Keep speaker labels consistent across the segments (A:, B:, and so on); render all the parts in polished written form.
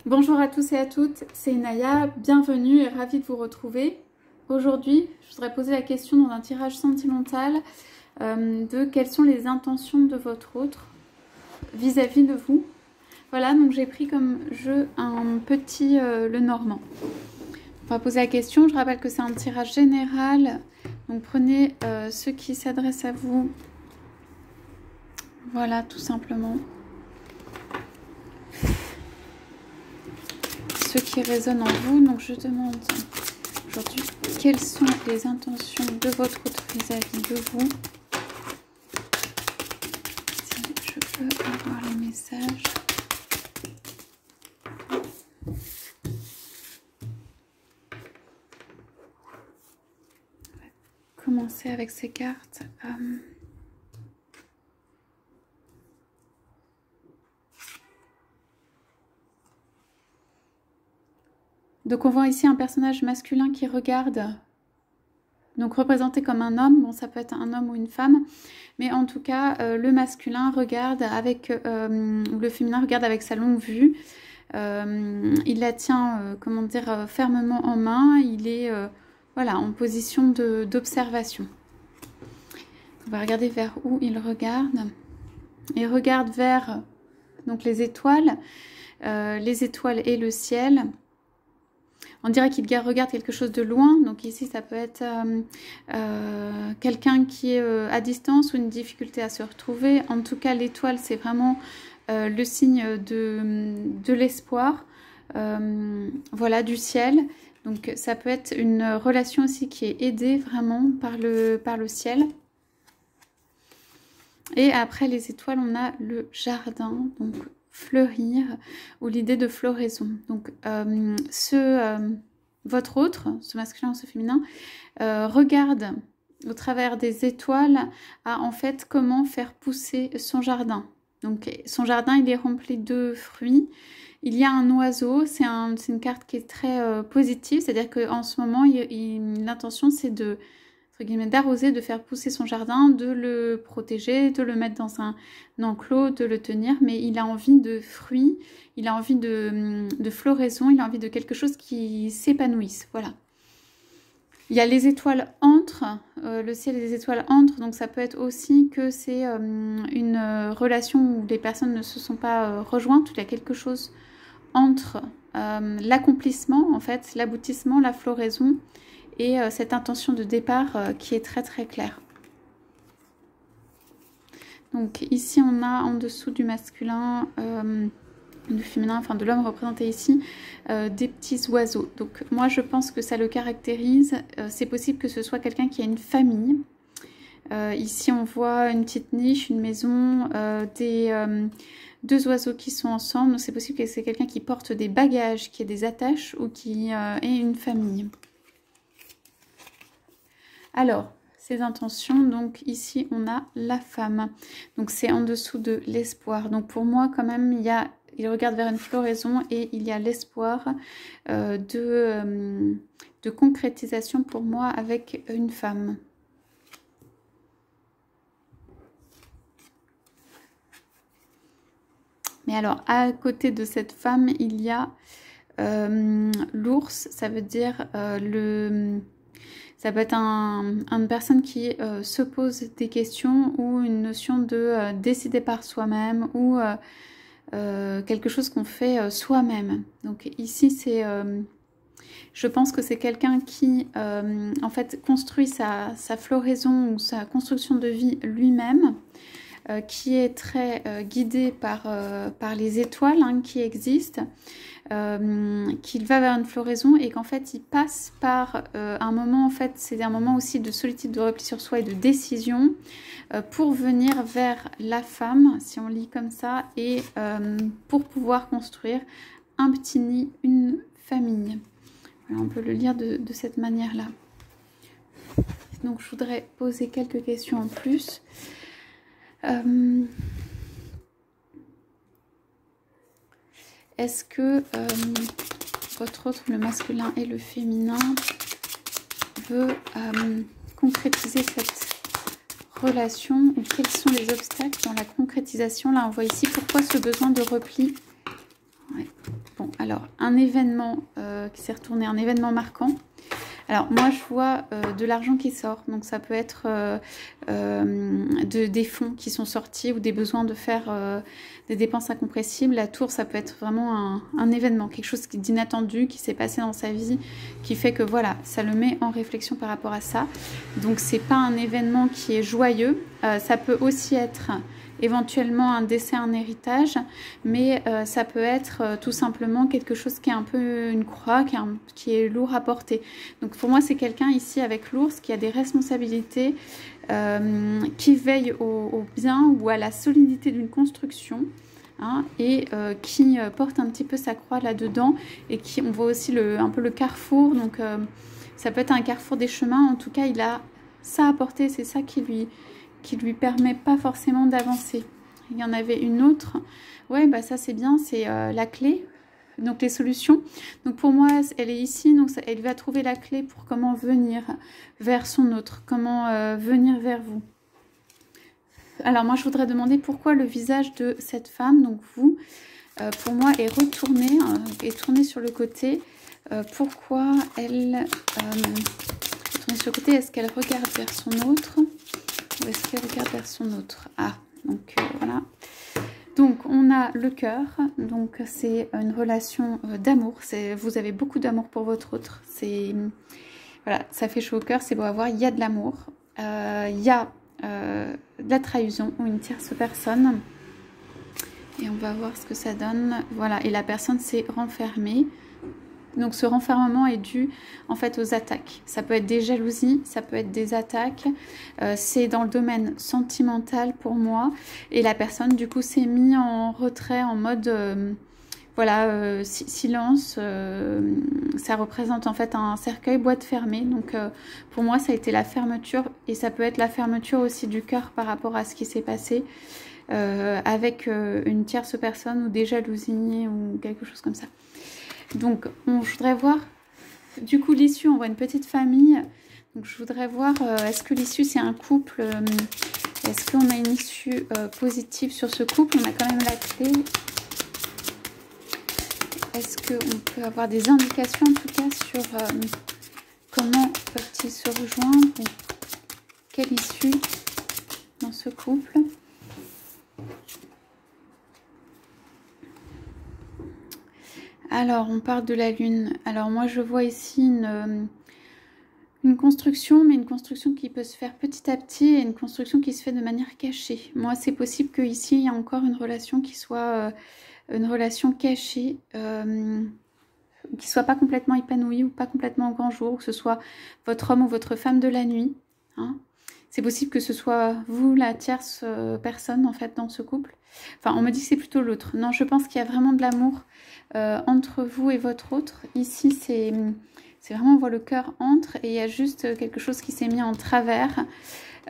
A: Bonjour à tous et à toutes, c'est Inaya, bienvenue et ravie de vous retrouver. Aujourd'hui, je voudrais poser la question dans un tirage sentimental de quelles sont les intentions de votre autre vis-à-vis de vous. Voilà, donc j'ai pris comme jeu un petit Lenormand. On va poser la question, je rappelle que c'est un tirage général, donc prenez ceux qui s'adressent à vous. Voilà, tout simplement. Ceux qui résonnent en vous, donc je demande aujourd'hui quelles sont les intentions de votre autre vis-à-vis de vous. Si je peux avoir les messages. On va commencer avec ces cartes. Donc on voit ici un personnage masculin qui regarde, donc représenté comme un homme, bon ça peut être un homme ou une femme, mais en tout cas le masculin regarde avec, le féminin regarde avec sa longue vue, il la tient, comment dire, fermement en main, il est voilà, en position d'observation. On va regarder vers où il regarde. Il regarde vers donc les étoiles et le ciel. On dirait qu'il regarde quelque chose de loin, donc ici ça peut être quelqu'un qui est à distance ou une difficulté à se retrouver. En tout cas, l'étoile, c'est vraiment le signe de l'espoir, voilà, du ciel. Donc ça peut être une relation aussi qui est aidée vraiment par le ciel. Et après les étoiles, on a le jardin, donc fleurir, ou l'idée de floraison. Donc votre autre, ce masculin ou ce féminin, regarde au travers des étoiles à en fait comment faire pousser son jardin. Donc son jardin, il est rempli de fruits. Il y a un oiseau, c'est une carte qui est très positive, c'est-à-dire qu'en ce moment, l'intention c'est d'arroser, de faire pousser son jardin, de le protéger, de le mettre dans un enclos, de le tenir, mais il a envie de fruits, il a envie de floraison, il a envie de quelque chose qui s'épanouisse, voilà. Il y a les étoiles entrent, le ciel et les étoiles entrent, donc ça peut être aussi que c'est une relation où les personnes ne se sont pas rejointes, où il y a quelque chose entre l'accomplissement, en fait, l'aboutissement, la floraison, et cette intention de départ qui est très très claire. Donc ici on a en dessous du masculin, du féminin, enfin de l'homme représenté ici, des petits oiseaux. Donc moi je pense que ça le caractérise. C'est possible que ce soit quelqu'un qui a une famille. Ici on voit une petite niche, une maison, deux oiseaux qui sont ensemble. Donc c'est possible que c'est quelqu'un qui porte des bagages, qui ait des attaches ou qui ait une famille. Alors, ces intentions, donc ici on a la femme, donc c'est en dessous de l'espoir. Donc pour moi quand même, il regarde vers une floraison et il y a l'espoir de concrétisation pour moi avec une femme. Mais alors à côté de cette femme, il y a l'ours, ça veut dire ça peut être une personne qui se pose des questions ou une notion de décider par soi-même ou quelque chose qu'on fait soi-même. Donc ici, je pense que c'est quelqu'un qui en fait construit sa floraison ou sa construction de vie lui-même, qui est très guidé par les étoiles qui existent, qu'il va vers une floraison et qu'en fait il passe par un moment, en fait c'est un moment aussi de solitude, de repli sur soi et de décision pour venir vers la femme, si on lit comme ça, et pour pouvoir construire un petit nid, une famille. Voilà, on peut le lire de cette manière-là. Donc je voudrais poser quelques questions en plus. Est-ce que votre autre, le masculin et le féminin, veut concrétiser cette relation et quels sont les obstacles dans la concrétisation? Là, on voit ici pourquoi ce besoin de repli. Ouais. Bon, Alors, un événement qui s'est retourné, un événement marquant. Alors, moi, je vois de l'argent qui sort. Donc, ça peut être des fonds qui sont sortis ou des besoins de faire des dépenses incompressibles. La tour, ça peut être vraiment un événement, quelque chose d'inattendu qui s'est passé dans sa vie, qui fait que, voilà, ça le met en réflexion par rapport à ça. Donc, c'est pas un événement qui est joyeux. Ça peut aussi être éventuellement un décès, un héritage, mais ça peut être tout simplement quelque chose qui est un peu une croix, qui est lourd à porter. Donc pour moi, c'est quelqu'un ici avec l'ours qui a des responsabilités, qui veille au bien ou à la solidité d'une construction, hein, et qui porte un petit peu sa croix là-dedans, et qui, on voit aussi un peu le carrefour, donc ça peut être un carrefour des chemins. En tout cas, il a ça à porter, c'est ça qui lui permet pas forcément d'avancer. Il y en avait une autre, ouais, bah ça c'est bien, c'est la clé, donc les solutions. Donc pour moi, elle est ici, donc elle va trouver la clé pour comment venir vers son autre, comment venir vers vous. Alors moi, je voudrais demander pourquoi le visage de cette femme, donc vous, pour moi, est retourné, est tourné sur le côté. Pourquoi elle est tournée sur le côté? Est-ce qu'elle regarde vers son autre? Ou est-ce qu'elle regarde vers son autre? Ah, donc voilà. Donc on a le cœur, donc c'est une relation d'amour. Vous avez beaucoup d'amour pour votre autre. Voilà, ça fait chaud au cœur, c'est beau à voir. Il y a de l'amour, il y a de la trahison ou une tierce personne. Et on va voir ce que ça donne. Voilà, et la personne s'est renfermée. Donc ce renfermement est dû en fait aux attaques. Ça peut être des jalousies, ça peut être des attaques. C'est dans le domaine sentimental pour moi. Et la personne du coup s'est mise en retrait, en mode voilà, silence. Ça représente en fait un cercueil boîte fermée. Donc pour moi ça a été la fermeture. Et ça peut être la fermeture aussi du cœur par rapport à ce qui s'est passé. Avec une tierce personne ou des jalousies ou quelque chose comme ça. Donc, je voudrais voir, du coup, l'issue, on voit une petite famille. Donc, je voudrais voir, est-ce que l'issue, c'est un couple? Est-ce qu'on a une issue positive sur ce couple? On a quand même la clé. Est-ce qu'on peut avoir des indications, en tout cas, sur comment peuvent-ils se rejoindre? Ou quelle issue dans ce couple? Alors, on parle de la lune. Alors, moi, je vois ici une construction, mais une construction qui peut se faire petit à petit et une construction qui se fait de manière cachée. Moi, c'est possible qu'ici, il y a encore une relation qui soit une relation cachée, qui soit pas complètement épanouie ou pas complètement au grand jour, que ce soit votre homme ou votre femme de la nuit. Hein. C'est possible que ce soit vous, la tierce personne, en fait, dans ce couple. Enfin, on me dit que c'est plutôt l'autre. Non, je pense qu'il y a vraiment de l'amour entre vous et votre autre. Ici, c'est vraiment, on voit le cœur entre et il y a juste quelque chose qui s'est mis en travers.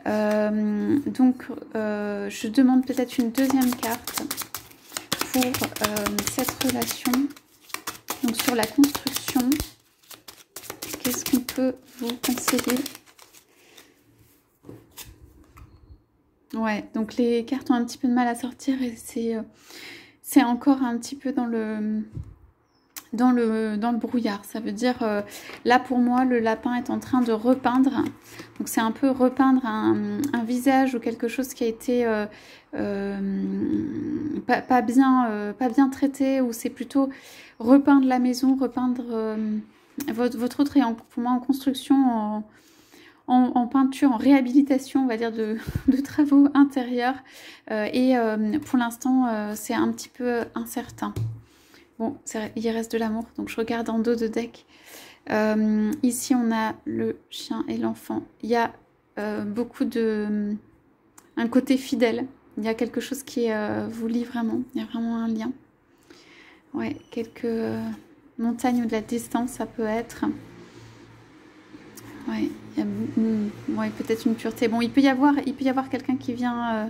A: Donc, je demande peut-être une deuxième carte pour cette relation. Donc, sur la construction, qu'est-ce qu'on peut vous conseiller? Ouais, donc les cartes ont un petit peu de mal à sortir et c'est encore un petit peu dans le brouillard. Ça veut dire, là pour moi, le lapin est en train de repeindre. Donc c'est un peu repeindre un visage ou quelque chose qui a été pas bien traité, ou c'est plutôt repeindre la maison, repeindre votre autre est pour moi en construction, en peinture, en réhabilitation, on va dire, de travaux intérieurs. Et pour l'instant, c'est un petit peu incertain. Bon, il reste de l'amour, donc je regarde en dos de deck. Ici, on a le chien et l'enfant. Il y a beaucoup de... un côté fidèle. Il y a quelque chose qui vous lie vraiment. Il y a vraiment un lien. Ouais, quelques montagnes ou de la distance, ça peut être... Ouais, ouais, peut-être une pureté. Bon, il peut y avoir quelqu'un qui vient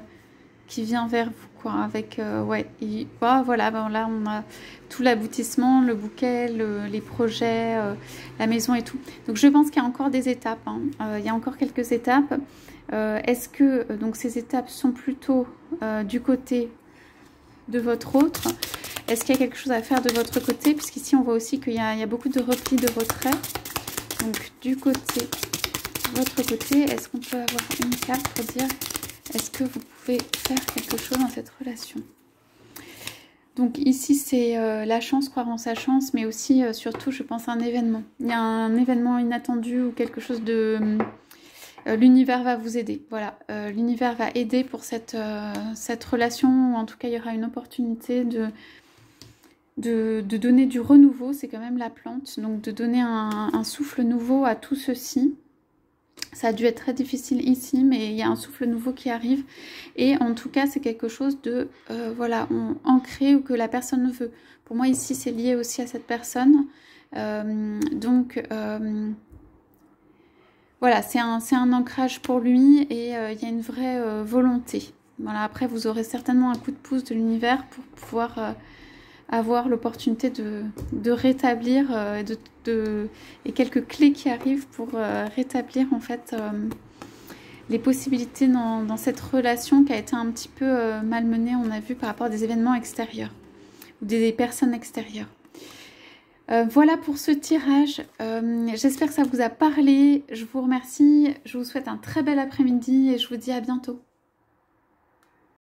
A: vers vous, quoi, avec ouais, voilà, ben là on a tout l'aboutissement, le bouquet, les projets, la maison et tout. Donc je pense qu'il y a encore des étapes, hein. Il y a encore quelques étapes. Est-ce que donc ces étapes sont plutôt du côté de votre autre? Est-ce qu'il y a quelque chose à faire de votre côté? Puisqu'ici, on voit aussi qu'il y a beaucoup de repli, de retrait. Donc, du côté, votre côté, est-ce qu'on peut avoir une carte pour dire est-ce que vous pouvez faire quelque chose dans cette relation? Donc ici, c'est la chance, croire en sa chance, mais aussi, surtout, je pense à un événement. Il y a un événement inattendu ou quelque chose de... l'univers va vous aider. Voilà, l'univers va aider pour cette relation, ou en tout cas, il y aura une opportunité de donner du renouveau. C'est quand même la plante, donc de donner un souffle nouveau à tout ceci. Ça a dû être très difficile ici, mais il y a un souffle nouveau qui arrive. Et en tout cas, c'est quelque chose de, voilà, ancré ou que la personne veut. Pour moi, ici, c'est lié aussi à cette personne. Voilà, c'est un ancrage pour lui et il y a une vraie volonté. Voilà, après, vous aurez certainement un coup de pouce de l'univers pour pouvoir... avoir l'opportunité de rétablir et quelques clés qui arrivent pour rétablir en fait les possibilités dans cette relation qui a été un petit peu malmenée, on a vu, par rapport à des événements extérieurs ou des personnes extérieures. Voilà pour ce tirage. J'espère que ça vous a parlé. Je vous remercie. Je vous souhaite un très bel après-midi et je vous dis à bientôt.